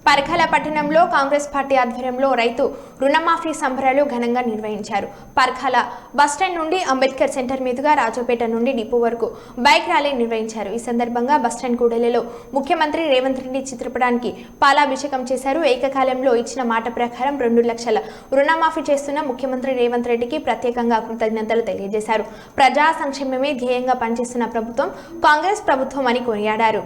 పరకాల పట్టణంలో కాంగ్రెస్ పార్టీ ఆధ్వర్యంలో రైతు రుణమాఫీ సంబరాలు ఘనంగా నిర్వహించారు. పరకాల బస్టాండ్ నుండి అంబేద్కర్ సెంటర్ మీదుగా రాజోపేట నుండి డిపో వరకు బైక్ ర్యాలీ నిర్వహించారు. ఈ సందర్భంగా బస్టాండ్ కూడలిలో ముఖ్యమంత్రి రేవంత్ రెడ్డి చిత్రపటానికి పాలాభిషేకం చేశారు. ఏకకాలంలో ఇచ్చిన మాట ప్రకారం 2 లక్షల రుణమాఫీ చేస్తున్న ముఖ్యమంత్రి రేవంత్ రెడ్డికి ప్రత్యేకంగా కృతజ్ఞతలు తెలియజేశారు. ప్రజా సంక్షేమమే ధ్యేయంగా పనిచేస్తున్న ప్రభుత్వం కాంగ్రెస్ ప్రభుత్వం అని కొనియాడారు.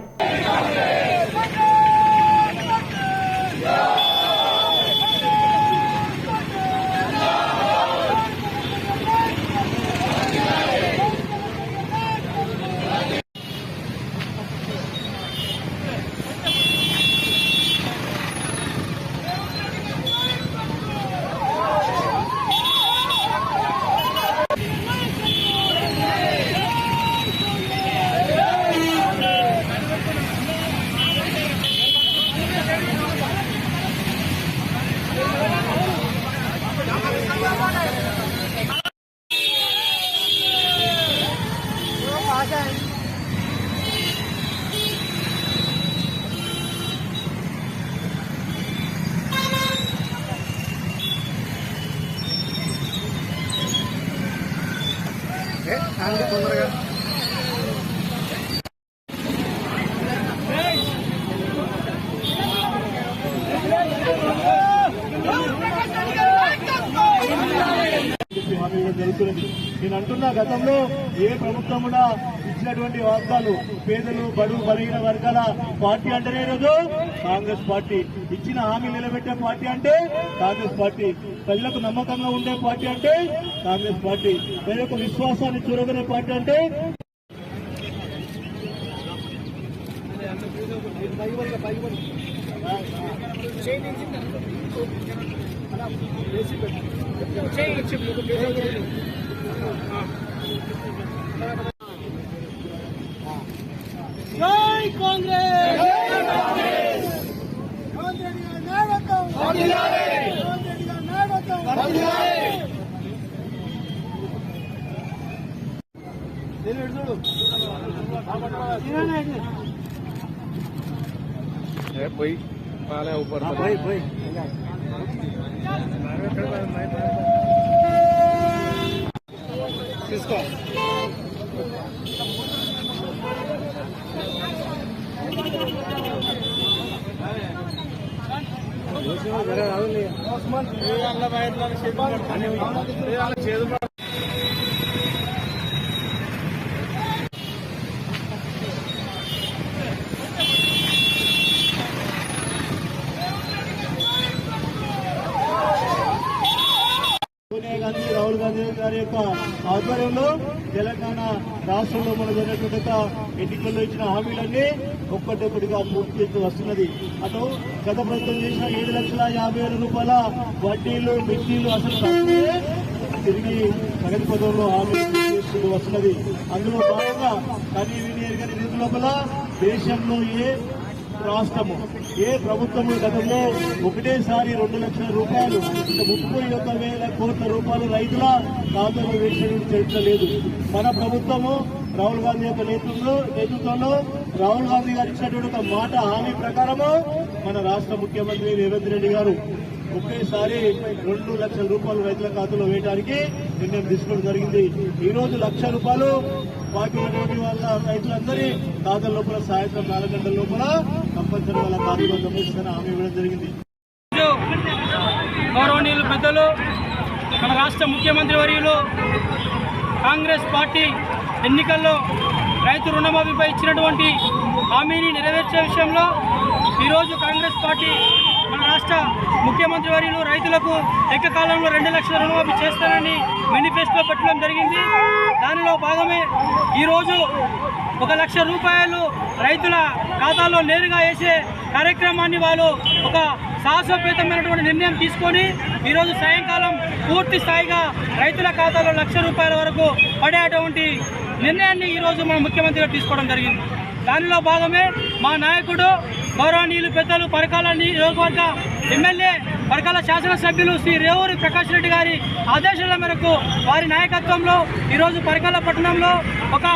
నేను అంటున్నా, గతంలో ఏ ప్రభుత్వం కూడా ఇచ్చినటువంటి వాగ్దాలు పేదలు బడుగు బలహీన వర్గాల పార్టీ అంటేనే రోజు కాంగ్రెస్ పార్టీ. ఇచ్చిన హామీ నిలబెట్టే పార్టీ అంటే కాంగ్రెస్ పార్టీ. ప్రజలకు నమ్మకంగా ఉండే పార్టీ అంటే కాంగ్రెస్ పార్టీ. ప్రజలకు విశ్వాసాన్ని చూరగొనే పార్టీ అంటే జై కాంగ్రెస్, भाई पाले ऊपर भाई भाई किसका రాహుల్ గాంధీ గారి యొక్క ఆధ్వర్యంలో తెలంగాణ రాష్ట్రంలో మన జరిగినటువంటి ఎన్నికల్లో ఇచ్చిన హామీలన్నీ ఒక్కటొక్కటిగా పూర్తి చేస్తూ వస్తున్నది. అటు గత ప్రభుత్వం చేసిన 7,50,000 రూపాయల వడ్డీలు మిడ్డీలు అసలు తిరిగి ప్రగతి పదంలో హామీలు చేస్తూ వస్తున్నది. అందులో భాగంగా కానీ ఎరుగని నిధుల లోపల దేశంలో ఏ రాష్ట్రము ఏ ప్రభుత్వము గతంలో ఒకటేసారి 2 లక్షల రూపాయలు 31,000 కోట్ల రూపాయలు రైతుల ఖాతాలో వేసిన చరిత్ర లేదు. మన ప్రభుత్వము రాహుల్ గాంధీ యొక్క నేతృత్వంలో రాహుల్ గాంధీ గారు ఇచ్చినటువంటి ఒక మాట హామీ ప్రకారము మన రాష్ట్ర ముఖ్యమంత్రి రేవంత్ రెడ్డి గారు ఒకేసారి 2 లక్షల రూపాయలు రైతుల ఖాతాలో వేయడానికి నిర్ణయం తీసుకోవడం జరిగింది. ఈ రోజు 1,00,000 రూపాయలు బాకీ ఉన్నటువంటి వాళ్ళ రైతులందరి ఖాతాల లోపల సాయంత్రం 4 గంటల లోపల కంపల్సరీ వాళ్ళ ఖాతాలో గమనిస్తారని హామీ ఇవ్వడం జరిగింది. గౌరవనీయులు పెద్దలు మన రాష్ట్ర ముఖ్యమంత్రి వర్యులు కాంగ్రెస్ పార్టీ ఎన్నికల్లో రైతు రుణమాఫీపై ఇచ్చినటువంటి హామీని నెరవేర్చే విషయంలో ఈరోజు కాంగ్రెస్ పార్టీ మన రాష్ట్ర ముఖ్యమంత్రి వర్యులు రైతులకు ఏకకాలంలో 2 లక్షల రుణమాఫీ చేస్తానని మేనిఫెస్టో పెట్టడం జరిగింది. దానిలో భాగమే ఈరోజు 1,00,000 రూపాయలు రైతుల ఖాతాలో నేరుగా వేసే కార్యక్రమాన్ని వాళ్ళు ఒక సాహసోపేతమైనటువంటి నిర్ణయం తీసుకొని ఈరోజు సాయంకాలం పూర్తి స్థాయిగా రైతుల ఖాతాలో 1,00,000 రూపాయల వరకు పడేటువంటి నిర్ణయాన్ని ఈరోజు మన ముఖ్యమంత్రి గారు తీసుకోవడం జరిగింది. దానిలో భాగమే మా నాయకుడు గౌరవనీయులు పెద్దలు పరకాల నియోజకవర్గ ఎమ్మెల్యే పరకాల శాసనసభ్యులు శ్రీ రేవూరి ప్రకాష్ రెడ్డి గారి ఆదేశాల మేరకు వారి నాయకత్వంలో ఈరోజు పరకాల పట్టణంలో ఒక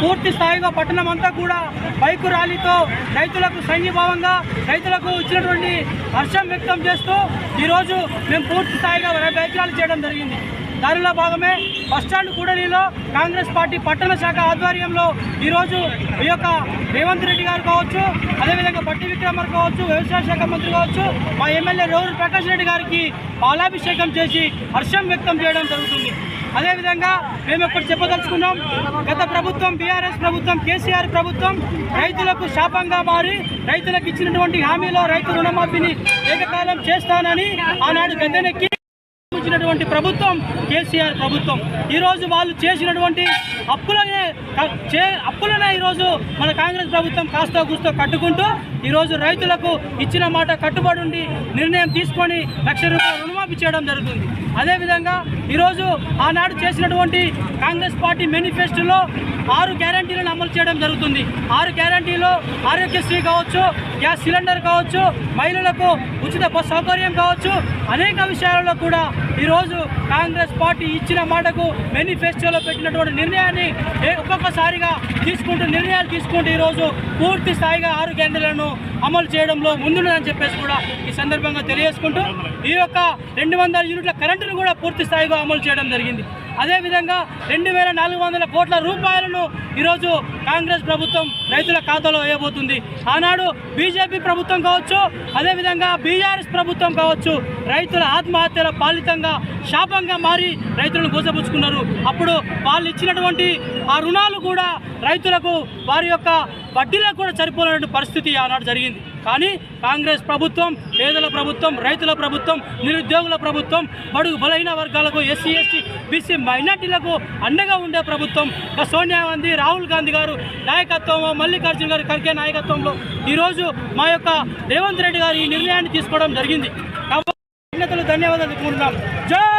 పూర్తి స్థాయిగా పట్టణం అంతా కూడా బైకు ర్యాలీతో రైతులకు సంఘీభావంగా రైతులకు ఇచ్చినటువంటి హర్షం వ్యక్తం చేస్తూ ఈరోజు మేము పూర్తి స్థాయిగా బైక్ ర్యాలీ చేయడం జరిగింది. దానిలో భాగమే బస్టాండ్ కూడలిలో కాంగ్రెస్ పార్టీ పట్టణ శాఖ ఆధ్వర్యంలో ఈరోజు ఈ యొక్క రేవంత్ రెడ్డి గారు కావచ్చు, అదేవిధంగా బట్టి విక్రమార్క కావచ్చు, వ్యవసాయ శాఖ మంత్రి కావచ్చు, మా ఎమ్మెల్యే రోహుల్ ప్రకాష్ రెడ్డి గారికి పాలాభిషేకం చేసి హర్షం వ్యక్తం చేయడం జరుగుతుంది. అదేవిధంగా మేము ఇప్పుడు చెప్పదలుచుకున్నాం, గత ప్రభుత్వం బీఆర్ఎస్ ప్రభుత్వం, కేసీఆర్ ప్రభుత్వం రైతులకు శాపంగా మారి రైతులకు ఇచ్చినటువంటి హామీలో రైతు రుణమాఫీని ఏకకాలం చేస్తానని ఆనాడు గద్దెనెక్కి ఇచ్చినటువంటి ప్రభుత్వం కేసీఆర్ ప్రభుత్వం. ఈరోజు వాళ్ళు చేసినటువంటి అప్పులనే ఈరోజు మన కాంగ్రెస్ ప్రభుత్వం కాస్తో కూస్తో కట్టుకుంటూ ఈరోజు రైతులకు ఇచ్చిన మాట కట్టుబడి ఉండి నిర్ణయం తీసుకొని ₹1,00,000 రుణమాఫీ చేయడం జరుగుతుంది. అదేవిధంగా ఈరోజు ఆనాడు చేసినటువంటి కాంగ్రెస్ పార్టీ మేనిఫెస్టోలో 6 గ్యారంటీలను అమలు చేయడం జరుగుతుంది. 6 గ్యారంటీలో ఆరోగ్యశ్రీ కావచ్చు, గ్యాస్ సిలిండర్ కావచ్చు, మహిళలకు ఉచిత బస్ సౌకర్యం కావచ్చు, అనేక విషయాలలో కూడా ఈరోజు కాంగ్రెస్ పార్టీ ఇచ్చిన మాటకు మేనిఫెస్టోలో పెట్టినటువంటి నిర్ణయాన్ని ఒక్కొక్కసారిగా నిర్ణయాలు తీసుకుంటూ ఈరోజు పూర్తి స్థాయిగా 6 గ్యారంటీలను అమలు చేయడంలో ముందున్నదని చెప్పేసి కూడా ఈ సందర్భంగా తెలియజేసుకుంటూ ఈ యొక్క 200 యూనిట్ల కరెంటును కూడా పూర్తి స్థాయిగా అమలు చేయడం జరిగింది. అదేవిధంగా 2,400 కోట్ల రూపాయలను ఈరోజు కాంగ్రెస్ ప్రభుత్వం రైతుల ఖాతాలో వేయబోతుంది. ఆనాడు బీజేపీ ప్రభుత్వం కావచ్చు, అదేవిధంగా బీఆర్ఎస్ ప్రభుత్వం కావచ్చు, రైతుల ఆత్మహత్యల పాలితంగా శాపంగా మారి రైతులను గోసపుచ్చుకున్నారు. అప్పుడు వాళ్ళు ఇచ్చినటువంటి ఆ రుణాలు కూడా రైతులకు వారి యొక్క వడ్డీలకు కూడా సరిపోలేనటువంటి పరిస్థితి ఆనాడు జరిగింది. కానీ కాంగ్రెస్ ప్రభుత్వం పేదల ప్రభుత్వం, రైతుల ప్రభుత్వం, నిరుద్యోగుల ప్రభుత్వం, బడుగు బలహీన వర్గాలకు, ఎస్సీ ఎస్టీ బీసీ మైనార్టీలకు అండగా ఉండే ప్రభుత్వం సోనియా గాంధీ, రాహుల్ గాంధీ గారు నాయకత్వంలో, మల్లికార్జున గారి ఖర్గే నాయకత్వంలో ఈరోజు మా యొక్క రేవంత్ రెడ్డి గారు ఈ నిర్ణయాన్ని తీసుకోవడం జరిగింది. కాబట్టి ధన్యవాదాలు కోరుతున్నాం. జై